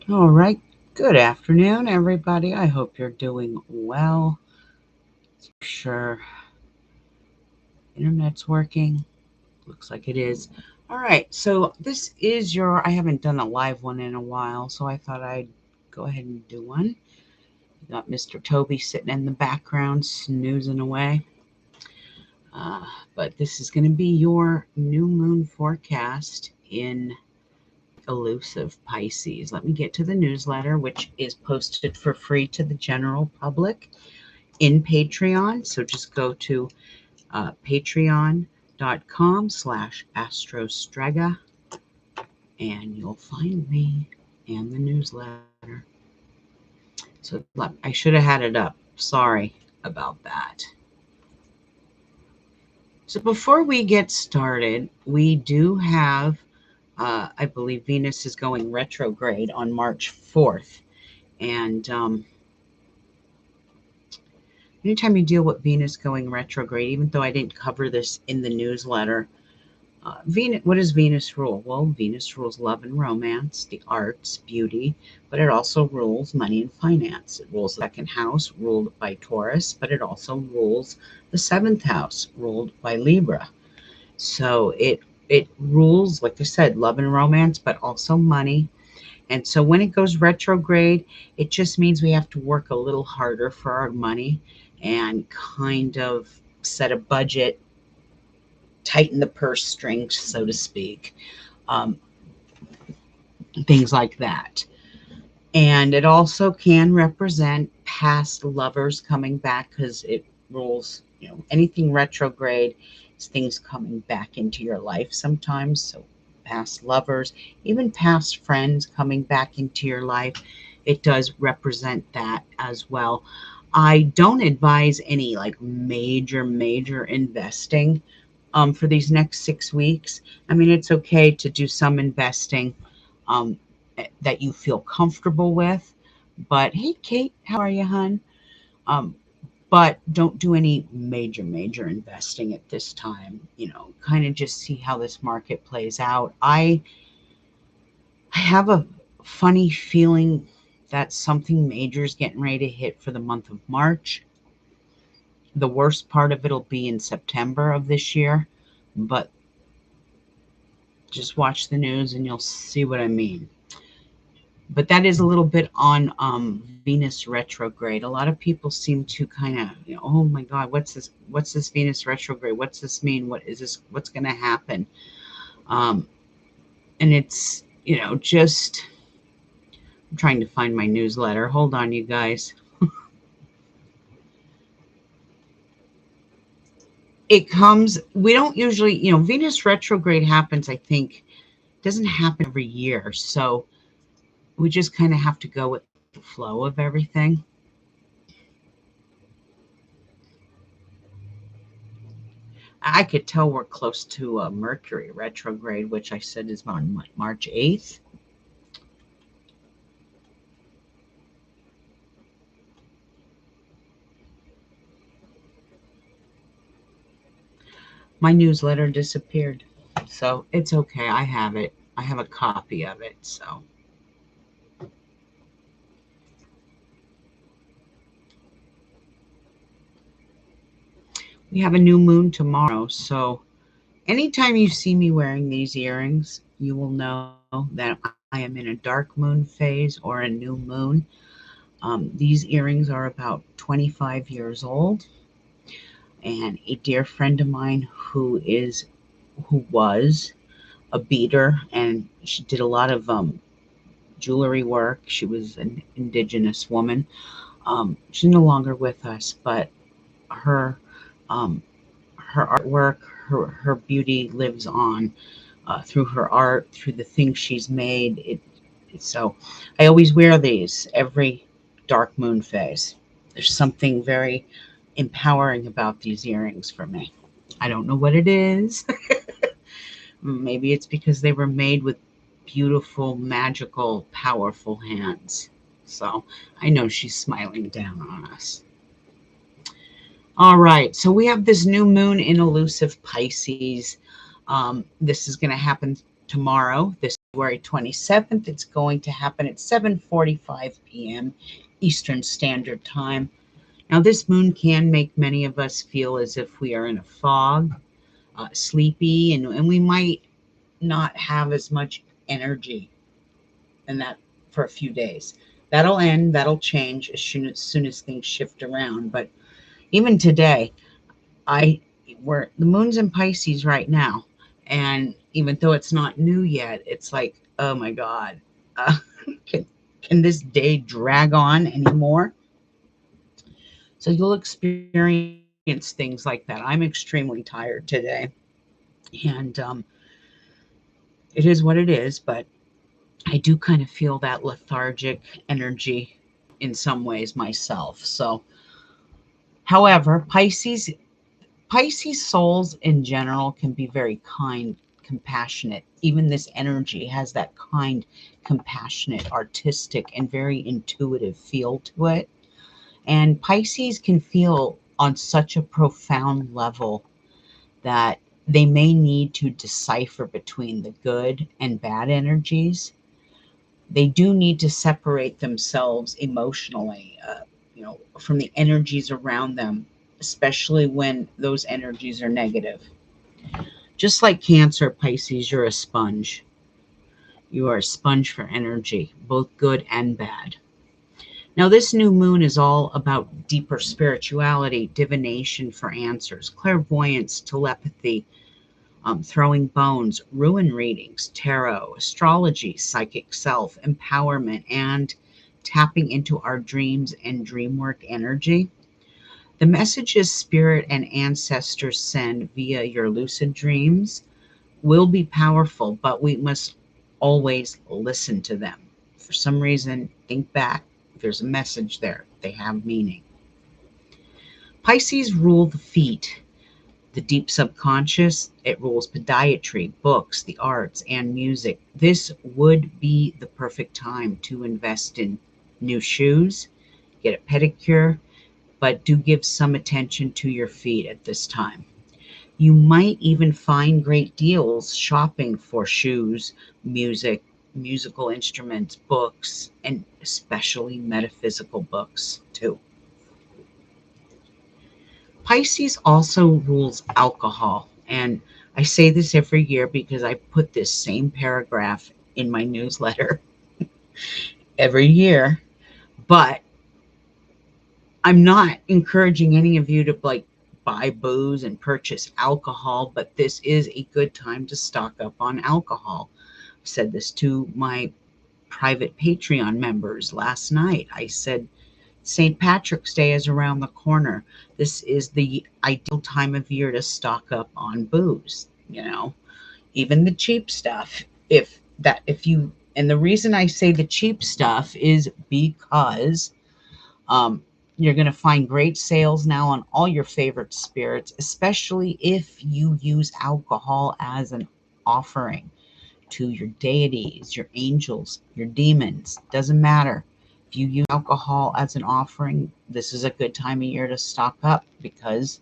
All right. Good afternoon, everybody. I hope you're doing well. Sure, internet's working. Looks like it is. All right. So this is I haven't done a live one in a while, so I thought I'd go ahead and do one. You got Mr. Toby sitting in the background, snoozing away. Uh, but this is going to be your new moon forecast in Illusive Pisces. Let me get to the newsletter, which is posted for free to the general public in Patreon. So just go to patreon.com/astrostrega and you'll find me and the newsletter. So I should have had it up. Sorry about that. So before we get started, we do have, I believe Venus is going retrograde on March 4th. And anytime you deal with Venus going retrograde, even though I didn't cover this in the newsletter, Venus, what does Venus rule? Well, Venus rules love and romance, the arts, beauty, but it also rules money and finance. It rules the second house, ruled by Taurus, but it also rules the seventh house, ruled by Libra. So it rules, like I said, love and romance, but also money. And so when it goes retrograde, it just means we have to work a little harder for our money and kind of set a budget, tighten the purse strings, so to speak, um, things like that. And it also can represent past lovers coming back because it rules, anything retrograde is things coming back into your life sometimes. So past lovers, even past friends coming back into your life, it does represent that as well. I don't advise any like major investing for these next 6 weeks. I mean, it's okay to do some investing um, that you feel comfortable with. But hey, Kate, how are you, hon? Um, but don't do any major investing at this time. Kind of just see how this market plays out. I have a funny feeling that something major is getting ready to hit for the month of March. The worst part of it'll be in September of this year, but just watch the news and you'll see what I mean. But that is a little bit on Venus retrograde. A lot of people seem to kind of, oh my God, what's this? What's this Venus retrograde? What's this mean? What is this? What's going to happen? Um, and it's, just I'm trying to find my newsletter. Hold on, you guys. It comes, we don't usually, Venus retrograde happens, I think, doesn't happen every year. So we just kind of have to go with the flow of everything. I could tell we're close to Mercury retrograde, which I said is on March 8th. My newsletter disappeared. So it's okay. I have it. I have a copy of it. So we have a new moon tomorrow. So anytime you see me wearing these earrings, you will know that I am in a dark moon phase or a new moon. These earrings are about 25 years old. And a dear friend of mine who was a beater and she did a lot of jewelry work. She was an indigenous woman. She's no longer with us, but her um, her artwork, her beauty lives on through her art, through the things she's made. So I always wear these every dark moon phase. There's something very empowering about these earrings for me. I don't know what it is. Maybe it's because they were made with beautiful, magical, powerful hands. So I know she's smiling down on us. All right. So we have this new moon in Illusive Pisces. This is going to happen tomorrow, this February 27th. It's going to happen at 7:45 p.m. Eastern Standard Time. Now, this moon can make many of us feel as if we are in a fog, sleepy, and we might not have as much energy and that for a few days. That'll end, that'll change as soon as things shift around. But even today, I we're the moon's in Pisces right now, and even though it's not new yet, it's like, oh my God, uh, can can this day drag on anymore? So you'll experience things like that. I'm extremely tired today, and it is what it is. But I do kind of feel that lethargic energy in some ways myself. So, however, Pisces souls in general can be very kind, compassionate. Even this energy has that kind, compassionate, artistic, and very intuitive feel to it. And Pisces can feel on such a profound level that they may need to decipher between the good and bad energies. They do need to separate themselves emotionally, from the energies around them, especially when those energies are negative. Just like Cancer, Pisces, you're a sponge. You are a sponge for energy, both good and bad. Now, this new moon is all about deeper spirituality, divination for answers, clairvoyance, telepathy, throwing bones, rune readings, tarot, astrology, psychic self, empowerment, and tapping into our dreams and dream work energy. The messages spirit and ancestors send via your lucid dreams will be powerful, but we must always listen to them. For some reason, think back. There's a message there. They have meaning. Pisces rule the feet, the deep subconscious. It rules podiatry, books, the arts, and music. This would be the perfect time to invest in new shoes, get a pedicure, but do give some attention to your feet at this time. You might even find great deals shopping for shoes, music, musical instruments, books, and especially metaphysical books too. Pisces also rules alcohol. And I say this every year because I put this same paragraph in my newsletter every year. But I'm not encouraging any of you to buy booze and purchase alcohol, but this is a good time to stock up on alcohol. I said this to my private Patreon members last night. I said, St. Patrick's Day is around the corner. This is the ideal time of year to stock up on booze, even the cheap stuff. And the reason I say the cheap stuff is because um, you're going to find great sales now on all your favorite spirits, especially if you use alcohol as an offering to your deities, your angels, your demons. Doesn't matter. If you use alcohol as an offering, this is a good time of year to stock up because,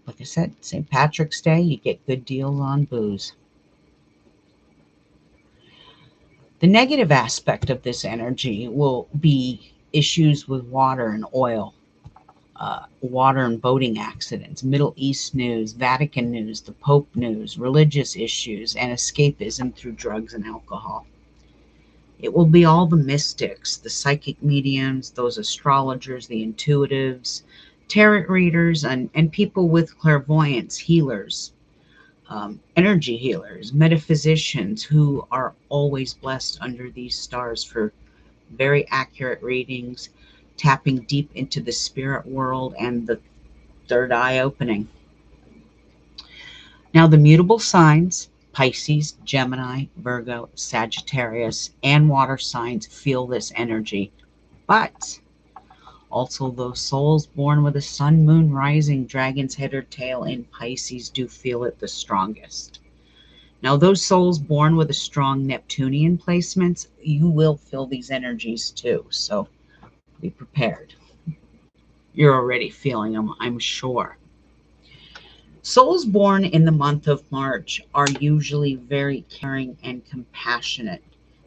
like I said, St. Patrick's Day, you get good deals on booze. The negative aspect of this energy will be issues with water and oil, water and boating accidents, Middle East news, Vatican news, the Pope news, religious issues, and escapism through drugs and alcohol. It will be all the mystics, the psychic mediums, those astrologers, the intuitives, tarot readers, and people with clairvoyance, healers, energy healers, metaphysicians who are always blessed under these stars for very accurate readings, tapping deep into the spirit world and the third eye opening. Now, the mutable signs, Pisces, Gemini, Virgo, Sagittarius, and water signs feel this energy, but also those souls born with a sun, moon, rising, dragon's head or tail in Pisces do feel it the strongest. Now, those souls born with a strong Neptunian placements, you will feel these energies too. So be prepared. You're already feeling them, I'm sure. Souls born in the month of March are usually very caring and compassionate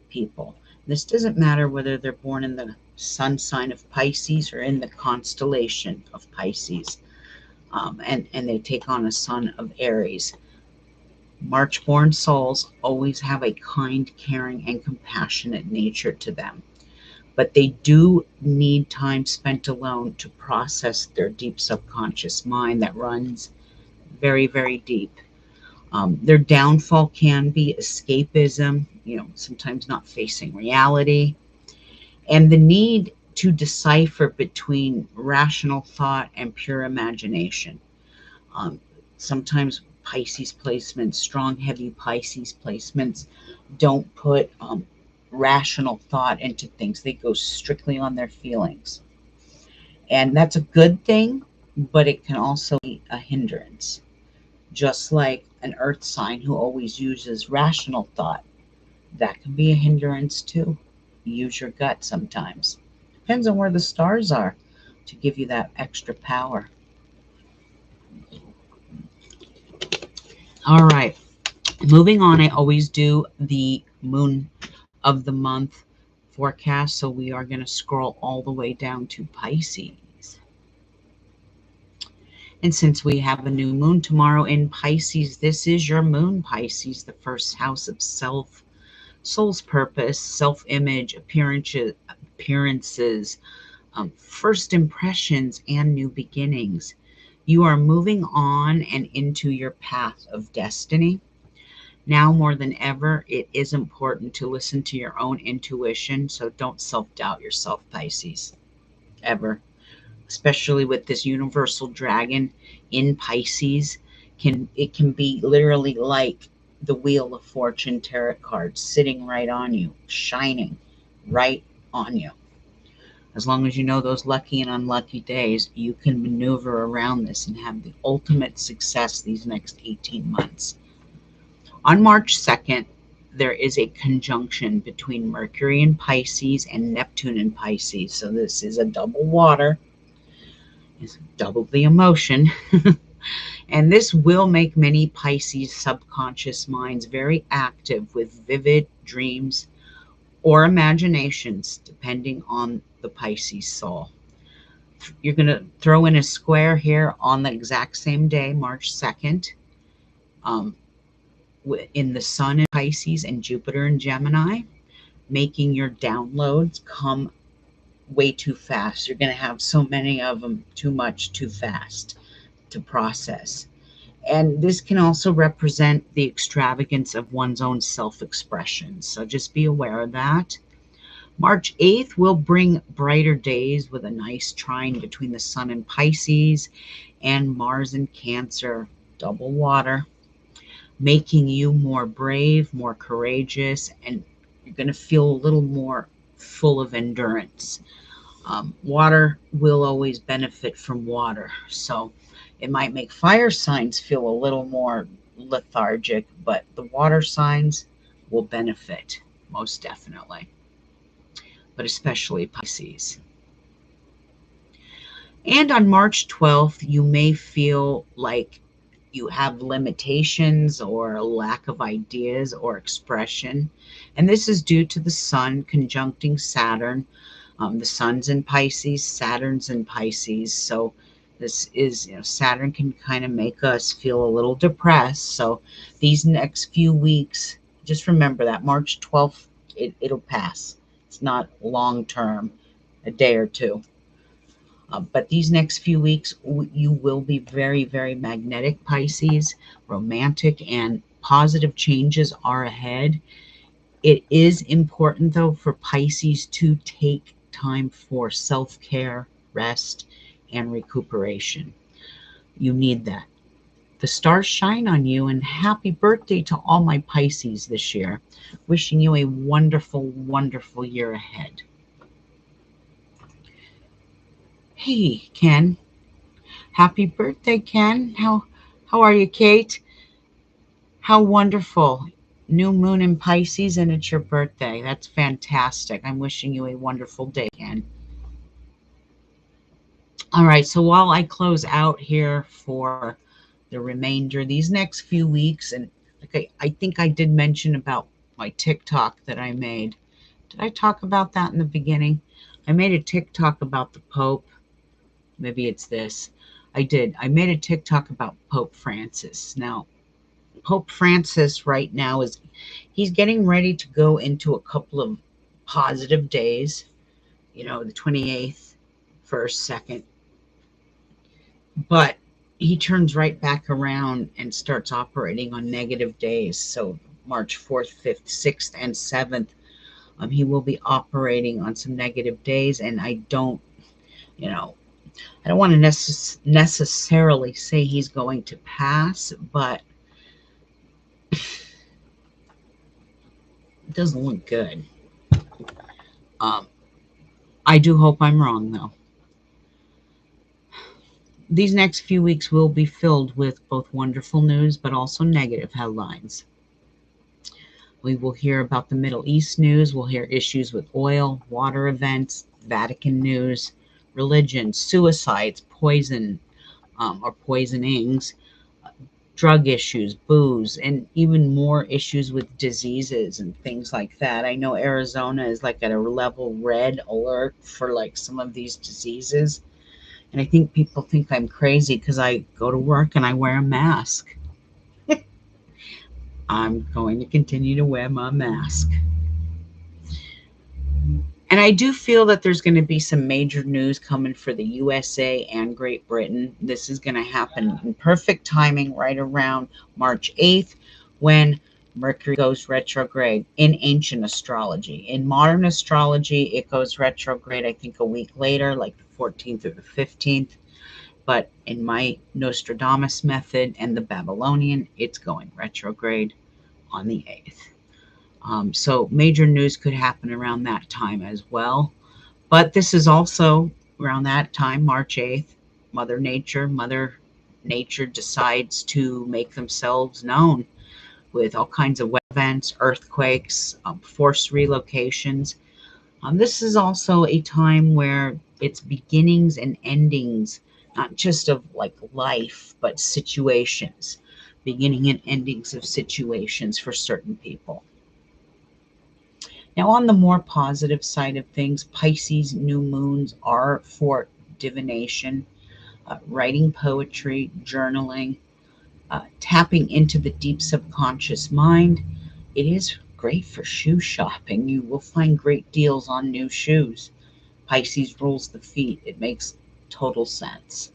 people. This doesn't matter whether they're born in the sun sign of Pisces or in the constellation of Pisces, and they take on a sun of Aries. March born souls always have a kind, caring, and compassionate nature to them, but they do need time spent alone to process their deep subconscious mind that runs very, very deep. Their downfall can be escapism, sometimes not facing reality, and the need to decipher between rational thought and pure imagination. Um, Sometimes Pisces placements, strong, heavy Pisces placements, don't put rational thought into things. They go strictly on their feelings. And that's a good thing, but it can also be a hindrance. Just like an earth sign who always uses rational thought, that can be a hindrance too. Use your gut sometimes. Depends on where the stars are to give you that extra power. All right, moving on, I always do the moon of the month forecast. So we are going to scroll all the way down to Pisces. And since we have a new moon tomorrow in Pisces, this is your moon, Pisces, the first house of self, soul's purpose, self-image, appearances, first impressions, and new beginnings. You are moving on and into your path of destiny. Now more than ever, it is important to listen to your own intuition. So don't self-doubt yourself, Pisces, ever. Especially with this universal dragon in Pisces. It can be literally like the Wheel of Fortune tarot cards sitting right on you, shining right on you. As long as you know those lucky and unlucky days, you can maneuver around this and have the ultimate success these next 18 months. On March 2nd, there is a conjunction between Mercury in Pisces and Neptune in Pisces. So this is a double water, it's double the emotion. And this will make many Pisces subconscious minds very active with vivid dreams or imaginations, depending on the Pisces soul. You're going to throw in a square here on the exact same day, March 2nd, in the Sun in Pisces and Jupiter in Gemini, making your downloads come way too fast. You're going to have so many of them, too much, too fast to process. And this can also represent the extravagance of one's own self-expression. So just be aware of that. March 8th will bring brighter days with a nice trine between the Sun in Pisces and Mars in Cancer, double water, making you more brave, more courageous, and you're going to feel a little more full of endurance. Water will always benefit from water. So it might make fire signs feel a little more lethargic, but the water signs will benefit most definitely, but especially Pisces. And on March 12th, you may feel like you have limitations or a lack of ideas or expression. And this is due to the Sun conjuncting Saturn. The Sun's in Pisces, Saturn's in Pisces. So this is, Saturn can kind of make us feel a little depressed. So these next few weeks, just remember that March 12th, it'll pass. It's not long term, a day or two. But these next few weeks, you will be very, very magnetic, Pisces, romantic, and positive changes are ahead. It is important, though, for Pisces to take time for self-care, rest, and recuperation. You need that. The stars shine on you, and happy birthday to all my Pisces this year. Wishing you a wonderful, wonderful year ahead. Hey, Ken. Happy birthday, Ken. How are you, Kate? How wonderful. New moon in Pisces and it's your birthday. That's fantastic. I'm wishing you a wonderful day, Ken. All right, so while I close out here for the remainder, these next few weeks. And like I think I did mention about my TikTok that I made. Did I talk about that in the beginning? I made a TikTok about the Pope. Maybe it's this. I did. I made a TikTok about Pope Francis. Now, Pope Francis right now he's getting ready to go into a couple of positive days, the 28th, 1st, 2nd. But he turns right back around and starts operating on negative days. So March 4th, 5th, 6th, and 7th, he will be operating on some negative days. And you know, I don't want to necessarily say he's going to pass, but it doesn't look good. Um, I do hope I'm wrong, though. These next few weeks will be filled with both wonderful news, but also negative headlines. We will hear about the Middle East news. We'll hear issues with oil, water events, Vatican news, religion, suicides, poison or poisonings, drug issues, booze, and even more issues with diseases and things like that. I know Arizona is like at a level red alert for like some of these diseases. And I think people think I'm crazy because I go to work and I wear a mask. I'm going to continue to wear my mask. And I do feel that there's going to be some major news coming for the USA and Great Britain. This is going to happen in perfect timing right around March 8th when Mercury goes retrograde in ancient astrology. In modern astrology, it goes retrograde, I think, a week later, like the 14th or the 15th. But in my Nostradamus method and the Babylonian, it's going retrograde on the 8th. So major news could happen around that time as well. But this is also around that time, March 8th, Mother Nature decides to make themselves known with all kinds of events, earthquakes, forced relocations. This is also a time where it's beginnings and endings, not just of like life, but situations, beginning and endings of situations for certain people. Now, on the more positive side of things, Pisces new moons are for divination, writing poetry, journaling, tapping into the deep subconscious mind. It is great for shoe shopping. You will find great deals on new shoes. Pisces rules the feet. It makes total sense.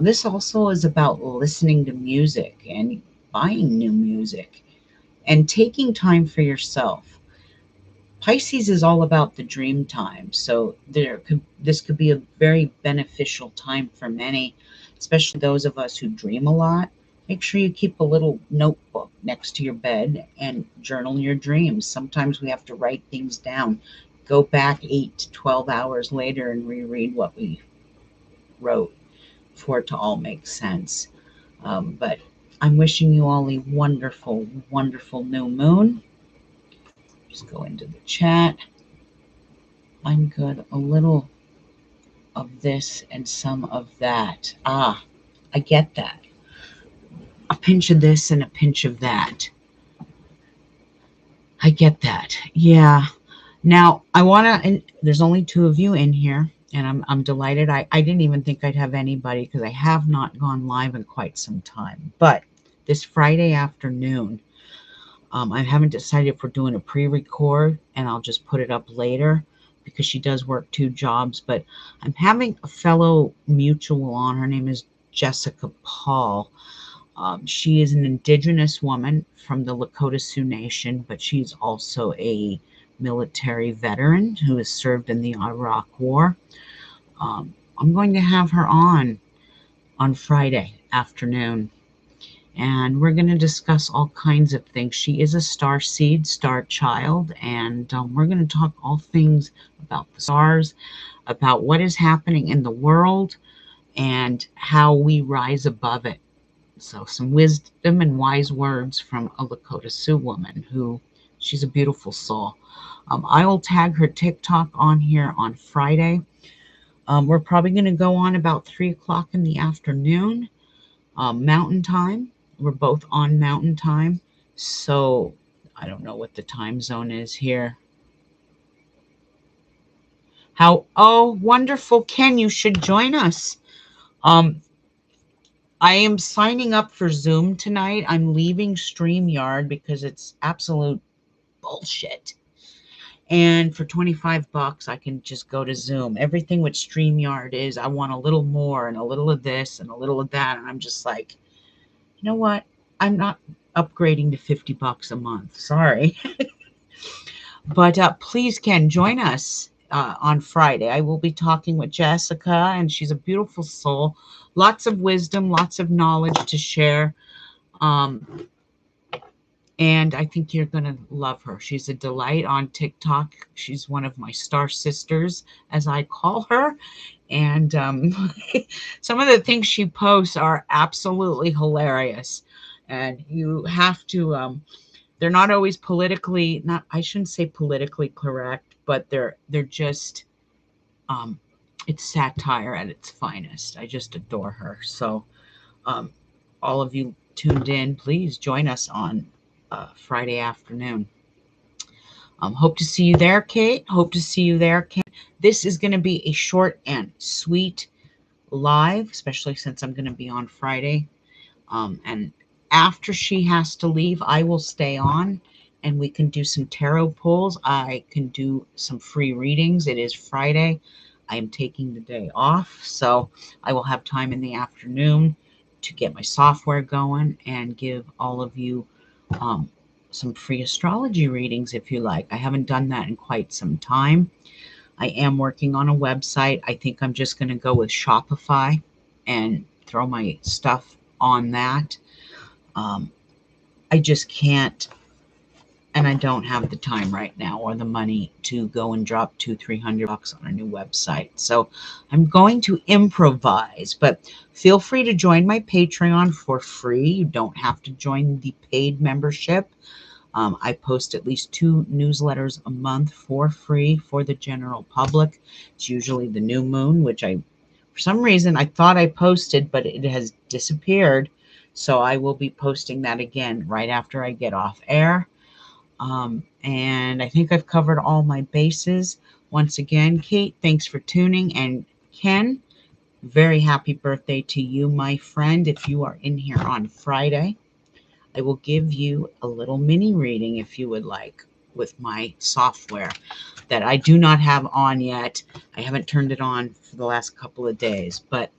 This also is about listening to music and buying new music and taking time for yourself. Pisces is all about the dream time, so this could be a very beneficial time for many, especially those of us who dream a lot. Make sure you keep a little notebook next to your bed and journal your dreams. Sometimes we have to write things down. Go back 8 to 12 hours later and reread what we wrote for it to all make sense. But I'm wishing you all a wonderful, wonderful new moon. Just go into the chat. I'm good. A little of this and some of that. I get that. A pinch of this and a pinch of that. I get that. Yeah. Now, I want to, and there's only two of you in here, and I'm delighted. I didn't even think I'd have anybody because I have not gone live in quite some time. But this Friday afternoon, I haven't decided if we're doing a pre-record, and I'll just put it up later because she does work two jobs. But I'm having a fellow mutual on. Her name is Jessica Paul. She is an indigenous woman from the Lakota Sioux Nation, but she's also a military veteran who has served in the Iraq War. I'm going to have her on Friday afternoon, and we're going to discuss all kinds of things. She is a star seed, star child, and we're going to talk all things about the stars, about what is happening in the world, and how we rise above it. So some wisdom and wise words from a Lakota Sioux woman who, she's a beautiful soul. I will tag her TikTok on here on Friday. We're probably going to go on about 3 o'clock in the afternoon. Mountain time. We're both on mountain time. So I don't know what the time zone is here. Oh, wonderful. Ken, you should join us. Um, I am signing up for Zoom tonight. I'm leaving StreamYard because it's absolute bullshit. And for 25 bucks, I can just go to Zoom. Everything with StreamYard is I want a little more and a little of this and a little of that. And I'm just like, you know what? I'm not upgrading to 50 bucks a month. Sorry. But please, Ken, join us on Friday. I will be talking with Jessica, and she's a beautiful soul. Lots of wisdom, lots of knowledge to share. Um, and I think you're going to love her. She's a delight on TikTok. She's one of my star sisters, as I call her. And some of the things she posts are absolutely hilarious. And you have to, they're not always politically, not, I shouldn't say politically correct, but they're just, um, it's satire at its finest. I just adore her. So, um, all of you tuned in, please join us on Friday afternoon. Hope to see you there, Kate. Hope to see you there, Ken. This is going to be a short and sweet live, especially since I'm going to be on Friday. And after she has to leave, I will stay on and we can do some tarot pulls. I can do some free readings. It is Friday. I am taking the day off, so I will have time in the afternoon to get my software going and give all of you um, some free astrology readings if you like. I haven't done that in quite some time. I am working on a website. I think I'm just going to go with Shopify and throw my stuff on that. Um, I just can't, and I don't have the time right now or the money to go and drop $200-300 on a new website. So I'm going to improvise, but feel free to join my Patreon for free. You don't have to join the paid membership. I post at least 2 newsletters a month for free for the general public. It's usually the new moon, which for some reason, I thought I posted, but it has disappeared. So I will be posting that again right after I get off air. And I think I've covered all my bases. Once again, Kate, thanks for tuning. And Ken, very happy birthday to you, my friend. If you are in here on Friday, I will give you a little mini reading if you would like with my software that I do not have on yet. I haven't turned it on for the last couple of days, but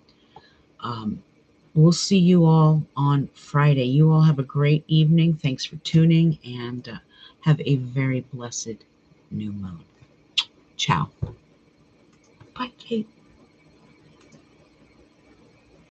we'll see you all on Friday. You all have a great evening. Thanks for tuning and have a very blessed new moon. Ciao. Bye, Kate.